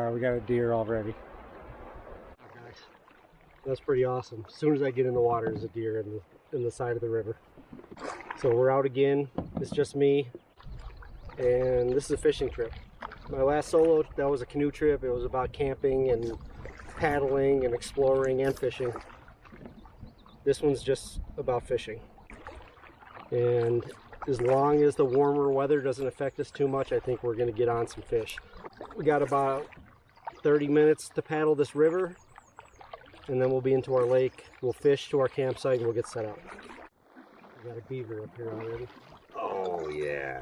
Alright, we got a deer already. Oh, guys, that's pretty awesome. As soon as I get in the water, there's a deer in the side of the river. So we're out again. It's just me, and this is a fishing trip. My last solo, that was a canoe trip. It was about camping and paddling and exploring and fishing. This one's just about fishing. And as long as the warmer weather doesn't affect us too much, I think we're going to get on some fish. We got about 30 minutes to paddle this river, and then we'll be into our lake. We'll fish to our campsite and we'll get set up. We got a beaver up here already. Oh yeah.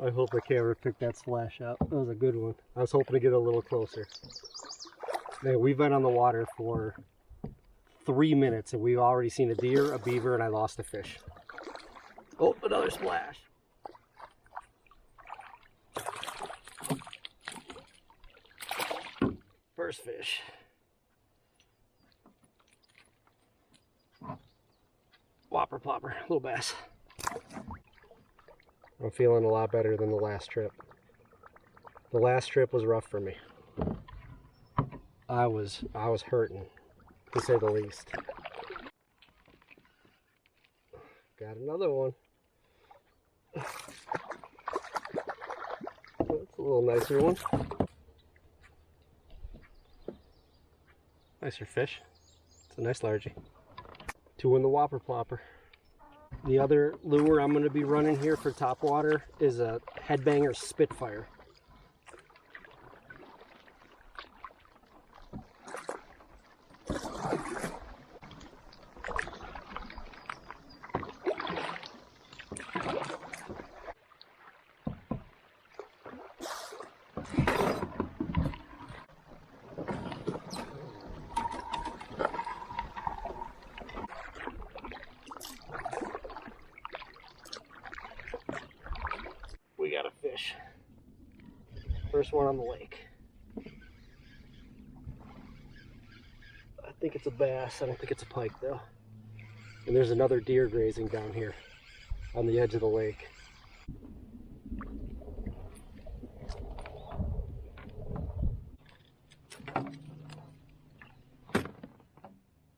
I hope the camera picked that splash up. That was a good one. I was hoping to get a little closer. Man, we've been on the water for 3 minutes and we've already seen a deer, a beaver, and I lost a fish. Oh, another splash. First fish. Whopper plopper, little bass. I'm feeling a lot better than the last trip. The last trip was rough for me. I was hurting, to say the least. Got another one. That's a little nicer one. Nicer fish. It's a nice largie. Two in the whopper plopper. The other lure I'm going to be running here for topwater is a headbanger Spitfire. We got a fish. First one on the lake. I think it's a bass. I don't think it's a pike though. And there's another deer grazing down here on the edge of the lake.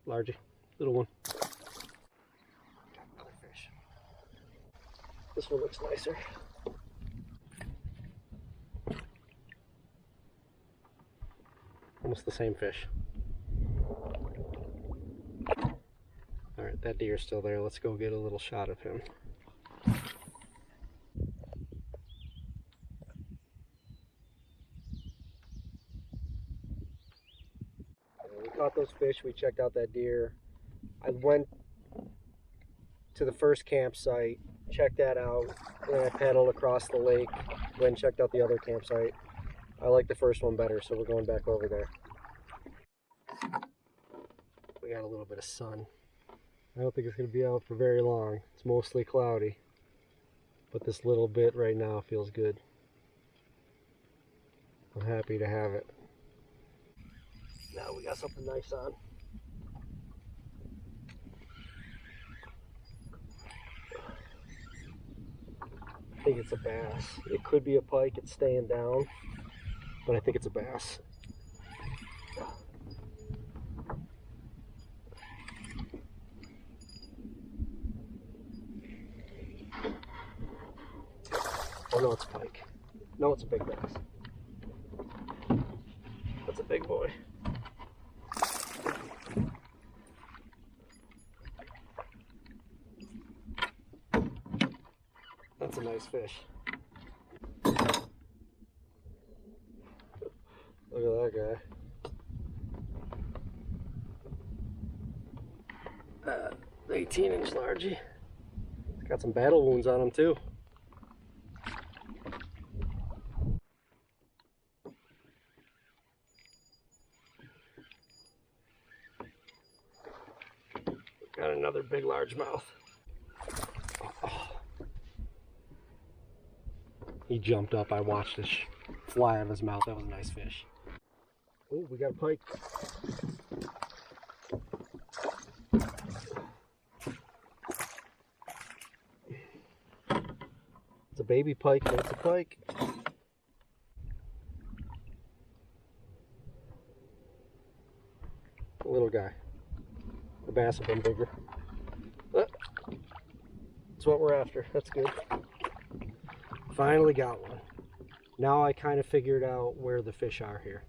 Largie, little one. Got another fish. This one looks nicer. Almost the same fish. Alright, that deer's still there. Let's go get a little shot of him. We caught those fish, we checked out that deer. I went to the first campsite, checked that out, and I paddled across the lake, went and checked out the other campsite. I like the first one better, so we're going back over there. We got a little bit of sun. I don't think it's going to be out for very long. It's mostly cloudy, but this little bit right now feels good. I'm happy to have it. Now we got something nice on. I think it's a bass. It could be a pike, it's staying down, but I think it's a bass. Oh no, it's a pike. No, it's a big bass. That's a big boy. That's a nice fish. Look at that guy. 18-inch largie. Got some battle wounds on him too. Got another big largemouth. Oh. He jumped up. I watched it fly out of his mouth. That was a nice fish. Oh, we got a pike. It's a baby pike, but it's a pike. a little guy. The bass have been bigger. But that's what we're after. That's good. Finally got one. Now I kind of figured out where the fish are here.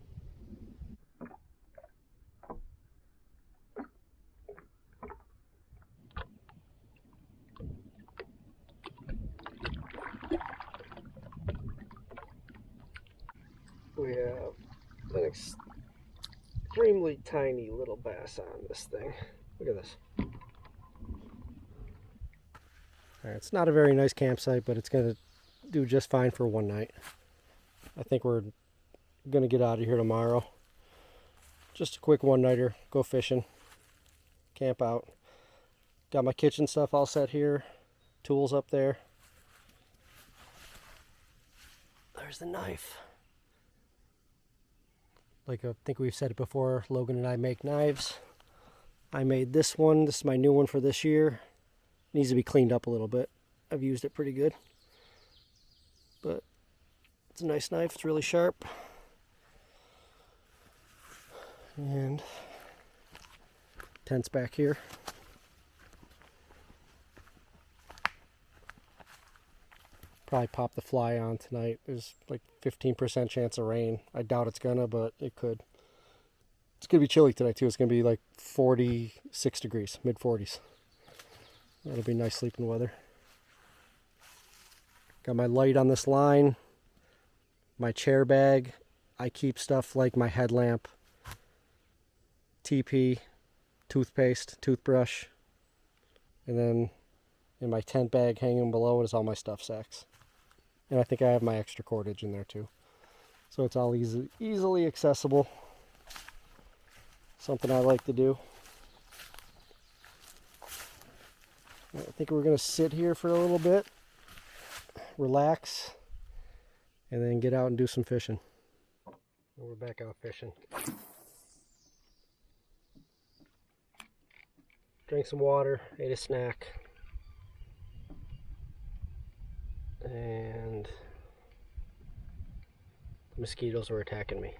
We have an extremely tiny little bass on this thing. Look at this. Alright, it's not a very nice campsite, but it's going to do just fine for one night. I think we're going to get out of here tomorrow. Just a quick one-nighter, go fishing, camp out. Got my kitchen stuff all set here, tools up there. There's the knife. Like I think we've said it before, Logan and I make knives. I made this one. This is my new one for this year. Needs to be cleaned up a little bit. I've used it pretty good. But it's a nice knife. It's really sharp. And tent's back here. Probably pop the fly on tonight. There's like 15% chance of rain. I doubt it's gonna, but it could. It's gonna be chilly tonight too. It's gonna be like 46 degrees, mid 40s. That'll be nice sleeping weather. Got my light on this line, my chair bag. I keep stuff like my headlamp, TP, toothpaste, toothbrush, and then in my tent bag hanging below is all my stuff sacks. And I think I have my extra cordage in there too. So it's all easily accessible. Something I like to do. I think we're going to sit here for a little bit, relax, and then get out and do some fishing. And we're back out fishing. Drank some water, ate a snack. And the mosquitoes were attacking me.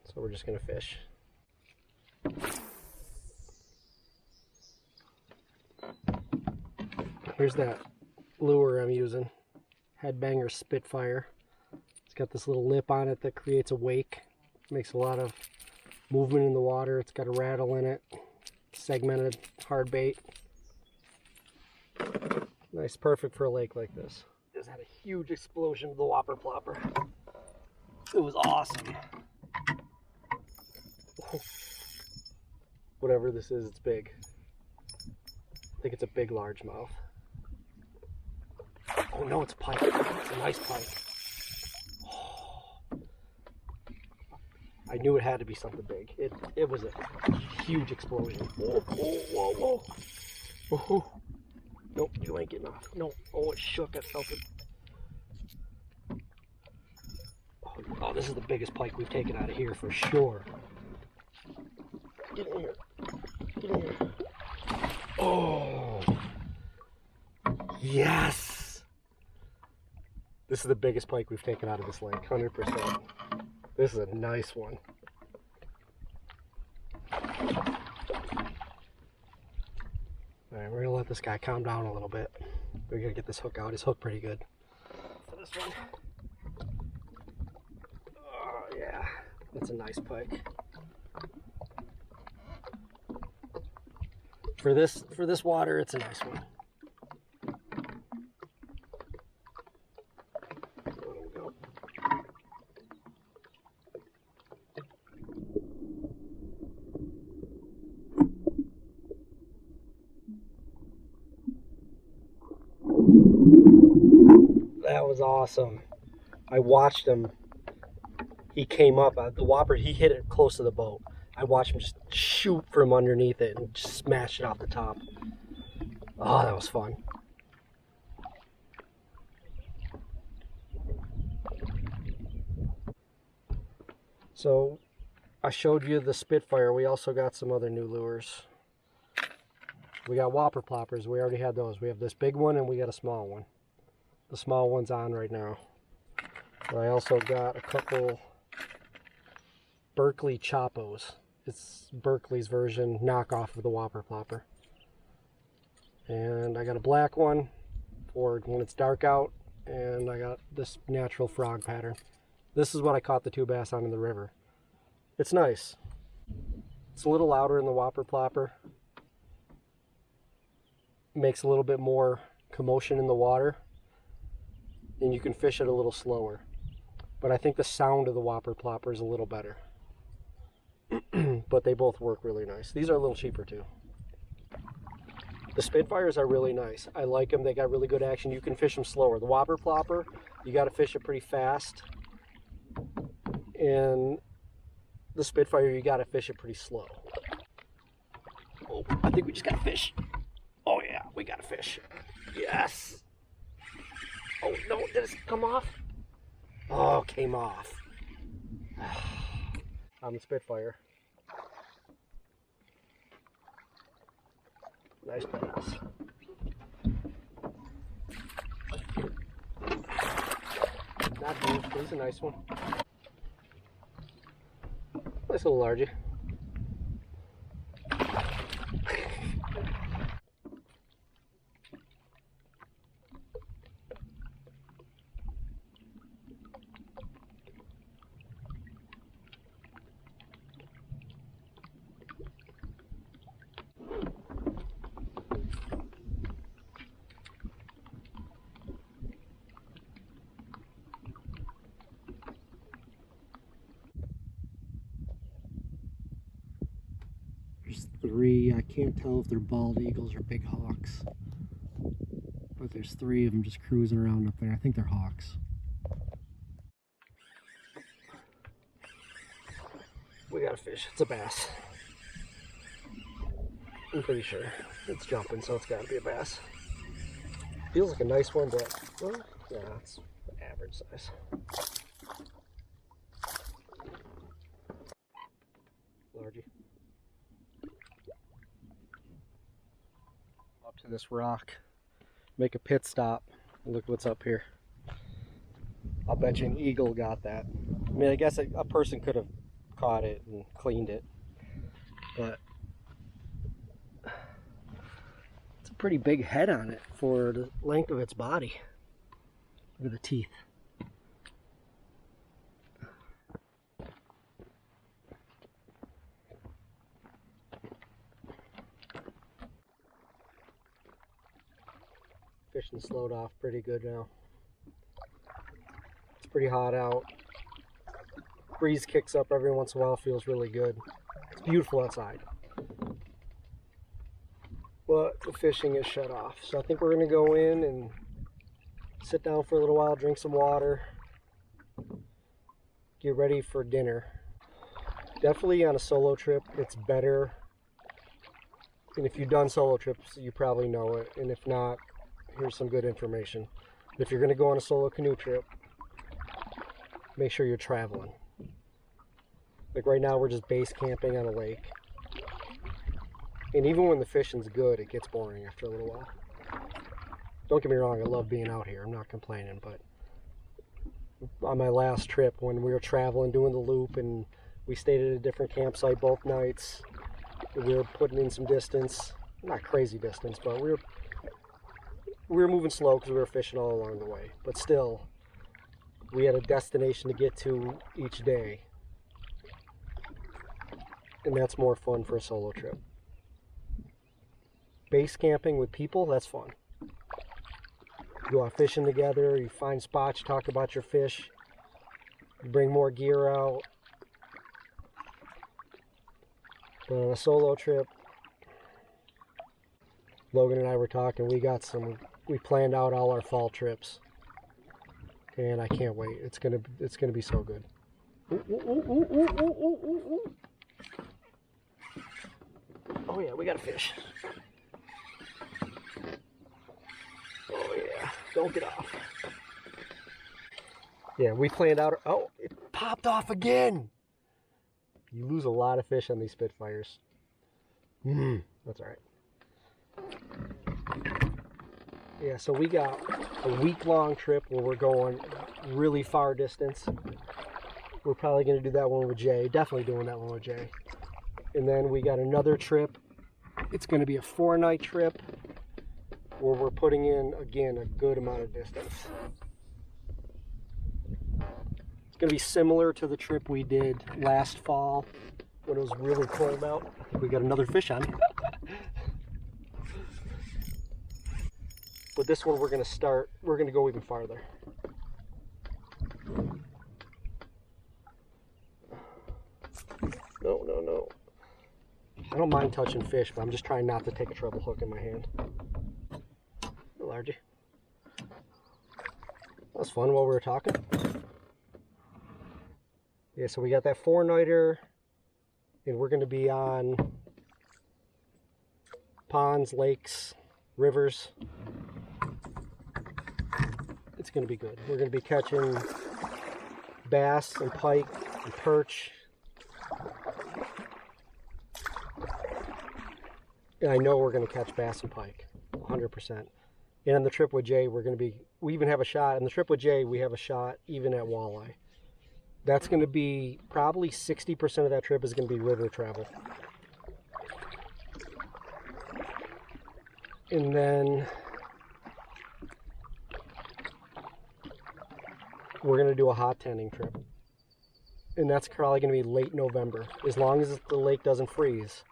So we're just gonna fish. Here's that lure I'm using. Headbanger Spitfire. It's got this little lip on it that creates a wake. Makes a lot of movement in the water. It's got a rattle in it. Segmented hard bait. Nice, perfect for a lake like this. Just had a huge explosion of the whopper plopper. It was awesome. Whatever this is, it's big. I think it's a big largemouth. Oh no, it's pike. It's a nice pike. Oh. I knew it had to be something big. It was a huge explosion. Whoa, whoa, whoa, whoa. Whoa. Nope, you ain't getting off. No. Oh, it shook. I felt it. Oh, this is the biggest pike we've taken out of here for sure. Get in here. Get in here. Oh. Yes. This is the biggest pike we've taken out of this lake. 100%. This is a nice one. Alright, we're gonna let this guy calm down a little bit. We're gonna get this hook out. It's hooked pretty good. For this one. Oh yeah, that's a nice pike. For this water, it's a nice one. There we go. That was awesome. I watched him. He came up. The whopper, he hit it close to the boat. I watched him just shoot from underneath it and just smash it off the top. Oh, that was fun. So, I showed you the Spitfire. We also got some other new lures. We got whopper ploppers. We already had those. We have this big one and we got a small one. The small one's on right now. But I also got a couple Berkeley Chopos. It's Berkeley's version knockoff of the Whopper Plopper. And I got a black one for when it's dark out, and I got this natural frog pattern. This is what I caught the 2 bass on in the river. It's nice. It's a little louder in the Whopper Plopper. Makes a little bit more commotion in the water, and you can fish it a little slower. But I think the sound of the Whopper Plopper is a little better. But they both work really nice. These are a little cheaper too. The Spitfires are really nice. I like them. They got really good action. You can fish them slower. The Whopper Plopper, you got to fish it pretty fast. And the Spitfire, you got to fish it pretty slow. Oh, I think we just got a fish. Oh yeah, we got a fish. Yes. Oh no, did it come off? Oh, it came off. On the Spitfire. Nice bass. Not huge, but he's a nice one. Nice little largie. There's 3, I can't tell if they're bald eagles or big hawks, but there's 3 of them just cruising around up there. I think they're hawks. We got a fish. It's a bass. I'm pretty sure. It's jumping, so it's got to be a bass. Feels like a nice one, but well, yeah, it's average size. Largie. Up to this rock, make a pit stop. Look what's up here. I'll bet you an eagle got that. I mean, I guess a person could have caught it and cleaned it, but it's a pretty big head on it for the length of its body. Look at the teeth. Fishing slowed off pretty good now. It's pretty hot out. Breeze kicks up every once in a while, feels really good. It's beautiful outside. But the fishing is shut off. So I think we're gonna go in and sit down for a little while, drink some water, get ready for dinner. Definitely on a solo trip, it's better. And if you've done solo trips, you probably know it. And if not, here's some good information. If you're gonna go on a solo canoe trip, make sure you're traveling. Like right now, we're just base camping on a lake. And even when the fishing's good, it gets boring after a little while. Don't get me wrong, I love being out here. I'm not complaining, but on my last trip, when we were traveling, doing the loop, and we stayed at a different campsite both nights, we were putting in some distance. Not crazy distance, but we were moving slow because we were fishing all along the way. But still, we had a destination to get to each day. And that's more fun for a solo trip. Base camping with people, that's fun. You go out fishing together, you find spots, you talk about your fish, you bring more gear out. But on a solo trip, Logan and I were talking, we planned out all our fall trips. And I can't wait. It's gonna be so good. Ooh, ooh, ooh, ooh, ooh, ooh, ooh, ooh. Oh yeah, we got a fish. Oh yeah, don't get off. Yeah, we planned out. Oh, it popped off again. You lose a lot of fish on these Spitfires. That's all right. Yeah, so we got a week-long trip where we're going really far distance. We're probably going to do that one with Jay. Definitely doing that one with Jay. And then we got another trip. It's going to be a 4-night trip where we're putting in, again, a good amount of distance. It's going to be similar to the trip we did last fall when it was really cold out. I think we got another fish on. But this one we're going to go even farther. No. I don't mind touching fish, but I'm just trying not to take a treble hook in my hand. Largy. That was fun while we were talking. Yeah, so we got that 4-nighter, and we're going to be on ponds, lakes, rivers. It's going to be good. We're going to be catching bass and pike and perch. And I know we're going to catch bass and pike, 100%. And on the trip with Jay, we even have a shot. On the trip with Jay, we have a shot even at walleye. That's going to be, probably 60% of that trip is going to be river travel. And then we're going to do a hot tanning trip. And that's probably going to be late November. As long as the lake doesn't freeze.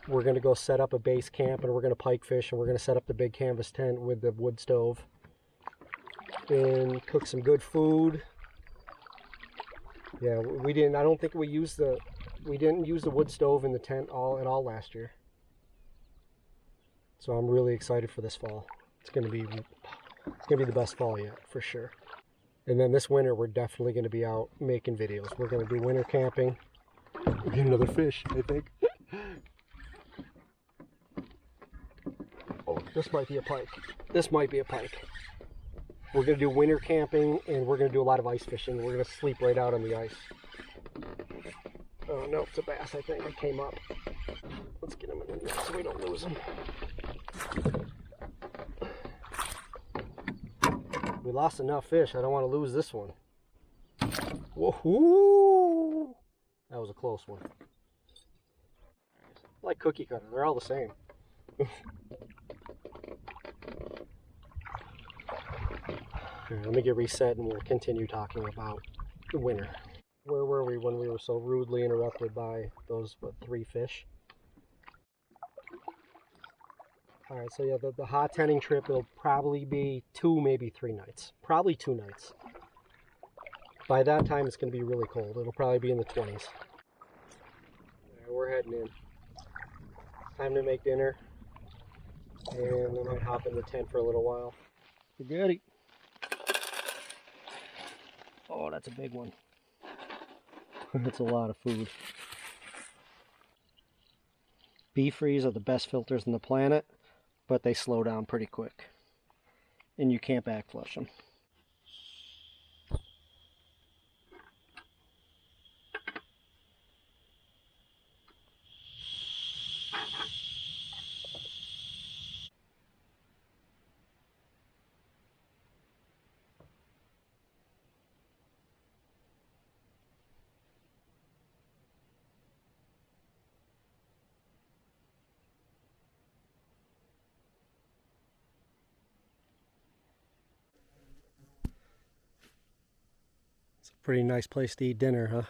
We're going to go set up a base camp, and we're going to pike fish, and we're going to set up the big canvas tent with the wood stove and cook some good food. Yeah, we didn't use the wood stove in the tent at all last year. So I'm really excited for this fall. It's going to be the best fall yet, for sure. And then this winter we're definitely going to be out making videos. We're going to do winter camping. We'll get another fish, I think. Oh, this might be a pike. This might be a pike. We're going to do winter camping, and we're going to do a lot of ice fishing. We're going to sleep right out on the ice. Oh, no, it's a bass, I think. It came up. Let's get him in the net so we don't lose him. We lost enough fish. I don't want to lose this one. Woohoo! That was a close one. Like cookie cutter. They're all the same. Right, let me get reset and we'll continue talking about the winter. Where were we when we were so rudely interrupted by those, 3 fish? Alright, so yeah, the hot tanning trip will probably be 2, maybe 3 nights. Probably 2 nights. By that time it's going to be really cold. It'll probably be in the 20s. Alright, we're heading in. Time to make dinner. And I might hop in the tent for a little while. Spaghetti. Oh, that's a big one. That's a lot of food. Beef freeze are the best filters on the planet, but they slow down pretty quick. And you can't back flush them. Pretty nice place to eat dinner, huh?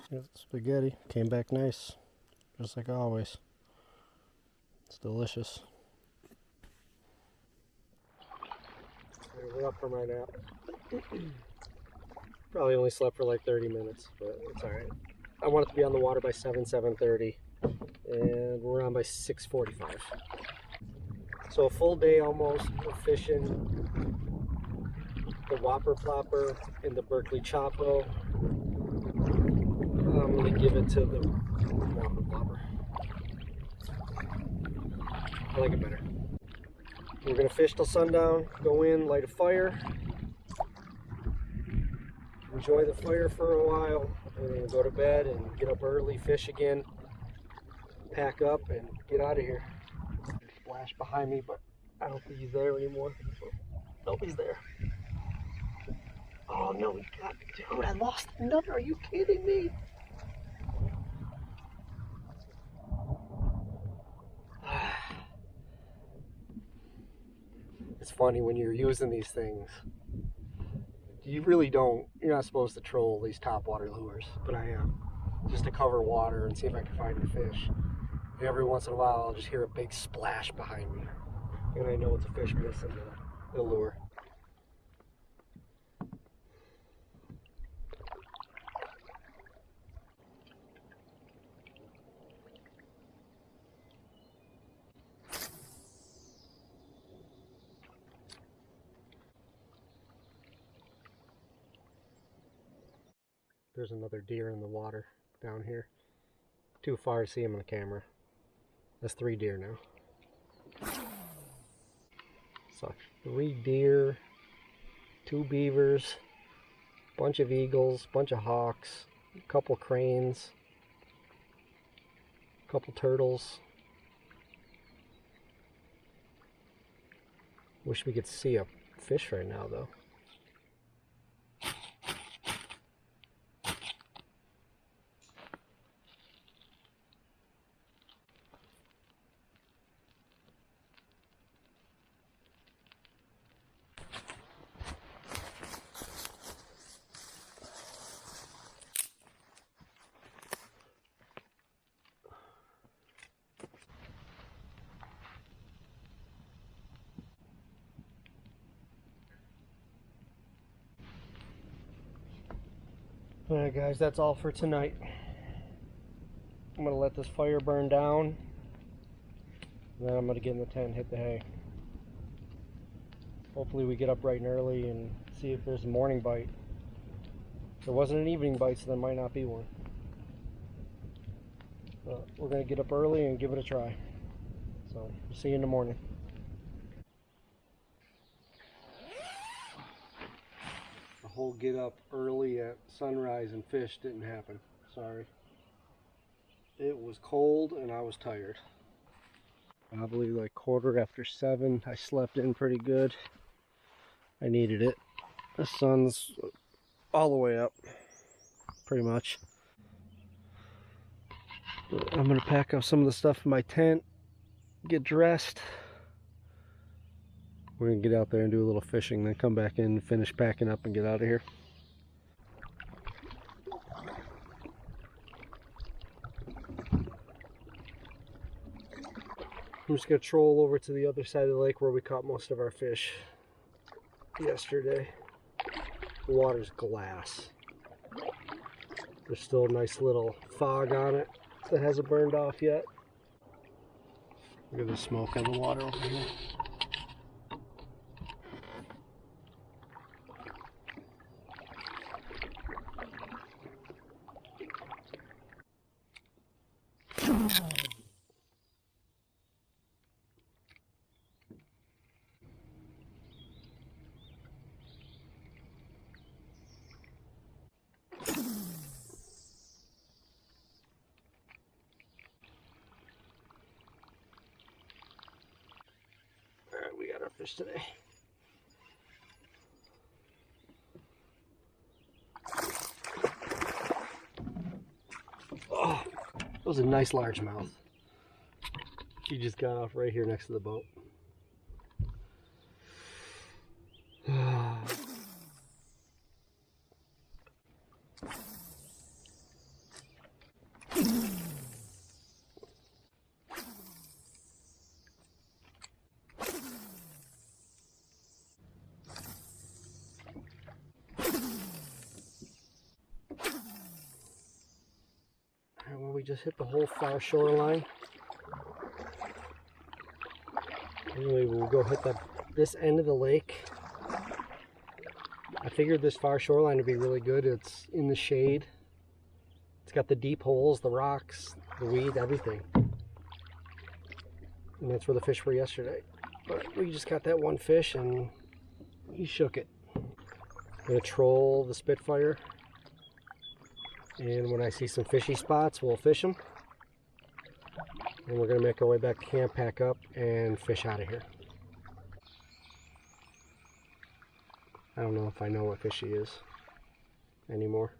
Yep, spaghetti came back nice, just like always. It's delicious. We're up from our nap. Probably only slept for like 30 minutes, but it's alright. I wanted to be on the water by 7:30. And we're on by 6:45. So a full day almost of fishing the Whopper Plopper and the Berkeley Chopo. I'm going to give it to the Whopper Plopper. I like it better. We're going to fish till sundown, go in, light a fire, enjoy the fire for a while, and then go to bed and get up early, fish again. Pack up and get out of here. splash behind me, but I don't think he's there anymore. Nope, he's there. Oh no, he got, dude, I lost another. Are you kidding me? It's funny when you're using these things. You really don't, you're not supposed to troll these topwater lures, but I am. Just to cover water and see if I can find a fish. And every once in a while I'll just hear a big splash behind me. And I know it's a fish missing the lure. There's another deer in the water down here. Too far to see him on the camera. That's 3 deer now. So 3 deer, 2 beavers, bunch of eagles, bunch of hawks, a couple cranes, a couple turtles. Wish we could see a fish right now though. Alright guys, that's all for tonight. I'm going to let this fire burn down. And then I'm going to get in the tent and hit the hay. Hopefully we get up bright and early and see if there's a morning bite. There wasn't an evening bite, so there might not be one. But we're going to get up early and give it a try. So, we'll see you in the morning. The whole get up early at sunrise and fish didn't happen. Sorry. It was cold and I was tired. Probably like 7:15. I slept in pretty good. I needed it. The sun's all the way up, pretty much. I'm gonna pack up some of the stuff in my tent, get dressed. We're gonna get out there and do a little fishing, then come back in, finish packing up and get out of here. I'm just gonna troll over to the other side of the lake where we caught most of our fish yesterday. The water's glass. There's still a nice little fog on it that hasn't burned off yet. Look at the smoke on the water over here. Alright, we got our fish today. Oh, that was a nice largemouth. He just got off right here next to the boat. Well, we just hit the whole far shoreline. Anyway, we'll go hit this end of the lake. I figured this far shoreline would be really good. It's in the shade. It's got the deep holes, the rocks, the weed, everything. And that's where the fish were yesterday. But we just got that one fish and he shook it. I'm gonna troll the Spitfire. And when I see some fishy spots, we'll fish them. And we're gonna make our way back to camp, pack up, and fish out of here. I don't know if I know what fish he is anymore,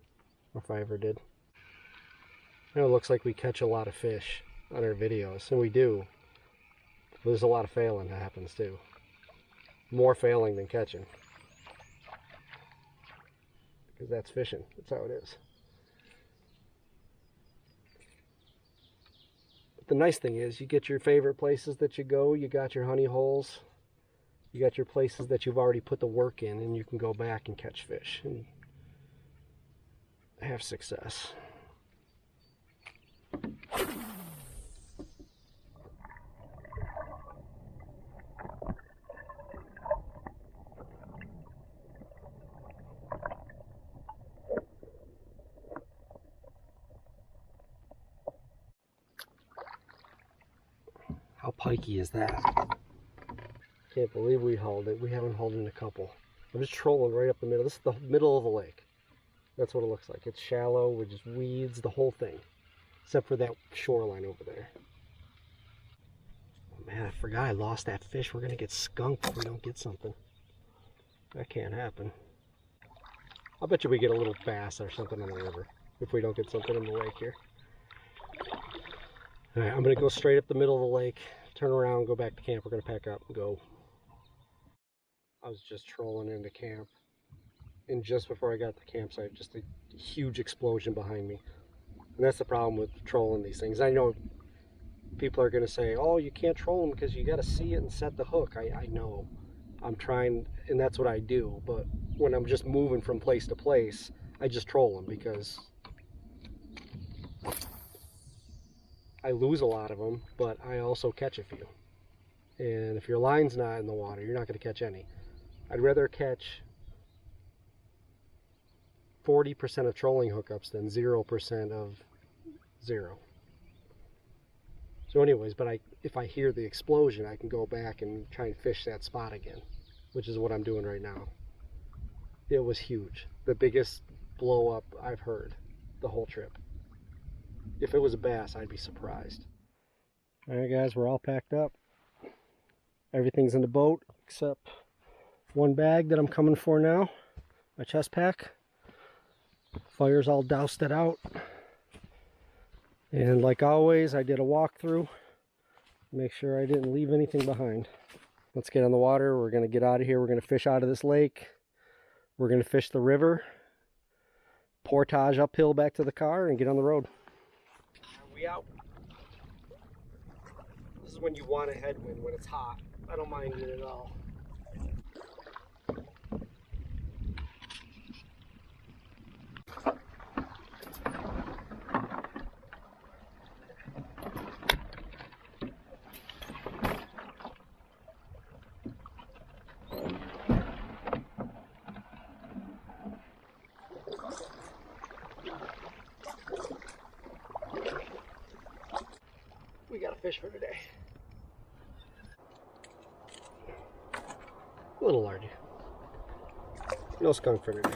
or if I ever did. I know it looks like we catch a lot of fish on our videos, and we do. But there's a lot of failing that happens too. More failing than catching. Because that's fishing. That's how it is. But the nice thing is, you get your favorite places that you go, you got your honey holes, you got your places that you've already put the work in, and you can go back and catch fish and have success. How pikey is that? Can't believe we hauled it. We haven't hauled in a couple. I'm just trolling right up the middle. This is the middle of the lake. That's what it looks like. It's shallow with just weeds, the whole thing. Except for that shoreline over there. Oh man, I forgot I lost that fish. We're gonna get skunked if we don't get something. That can't happen. I'll bet you we get a little bass or something in the river if we don't get something in the lake here. Alright, I'm going to go straight up the middle of the lake, turn around, go back to camp. We're going to pack up and go. I was just trolling into camp, and just before I got to the campsite, just a huge explosion behind me. And that's the problem with trolling these things. I know people are going to say, oh, you can't troll them because you got to see it and set the hook. I know. I'm trying, and that's what I do. But when I'm just moving from place to place, I just troll them because I lose a lot of them, but I also catch a few. And if your line's not in the water, you're not going to catch any. I'd rather catch 40% of trolling hookups than 0% of zero. So anyways, but if I hear the explosion, I can go back and try and fish that spot again, which is what I'm doing right now. It was huge. The biggest blow up I've heard the whole trip. If it was a bass, I'd be surprised. Alright guys, we're all packed up. Everything's in the boat except one bag that I'm coming for now. My chest pack. Fire's all doused it out. And like always, I did a walkthrough. Make sure I didn't leave anything behind. Let's get on the water. We're going to get out of here. We're going to fish out of this lake. We're going to fish the river. Portage uphill back to the car and get on the road. We out. This is when you want a headwind, when it's hot. I don't mind it at all. We got a fish for today. A little larger. No skunk for today.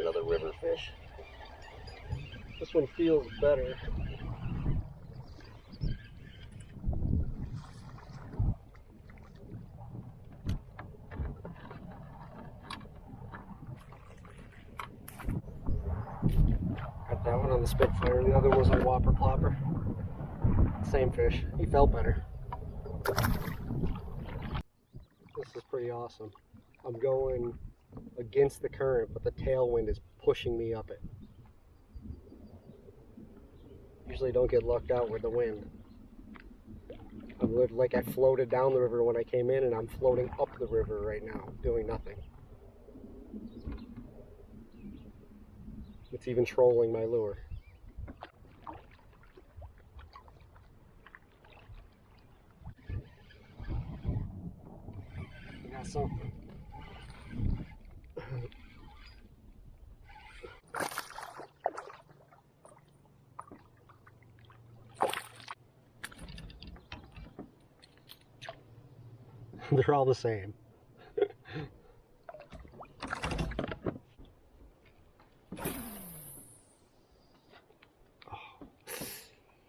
Another river fish. This one feels better. Got that one on the Spitfire. The other was a whopper plopper. Same fish. He felt better. This is pretty awesome. I'm going against the current, but the tailwind is pushing me up it. Usually don't get lucked out with the wind. I'm like I floated down the river when I came in, and I'm floating up the river right now, doing nothing. It's even trolling my lure. Got something. They're all the same.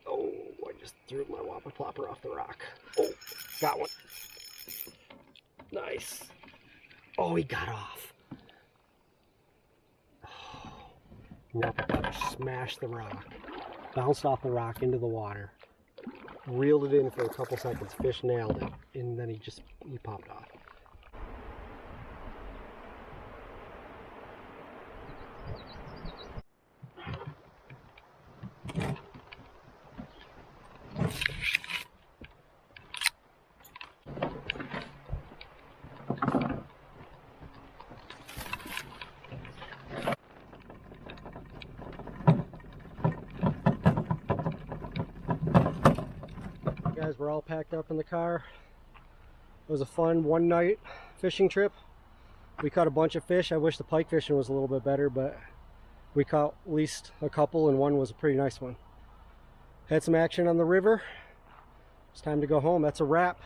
Oh, I just threw my whopper plopper off the rock. Oh, got one. Nice. Oh, he got off. Oh, whopper plopper smashed the rock. Bounced off the rock into the water. Reeled it in for a couple seconds. Fish nailed it. And then he popped off. Guys, we're all packed up in the car. It was a fun one night fishing trip. We caught a bunch of fish. I wish the pike fishing was a little bit better, but we caught at least a couple, and one was a pretty nice one. Had some action on the river. It's time to go home. That's a wrap.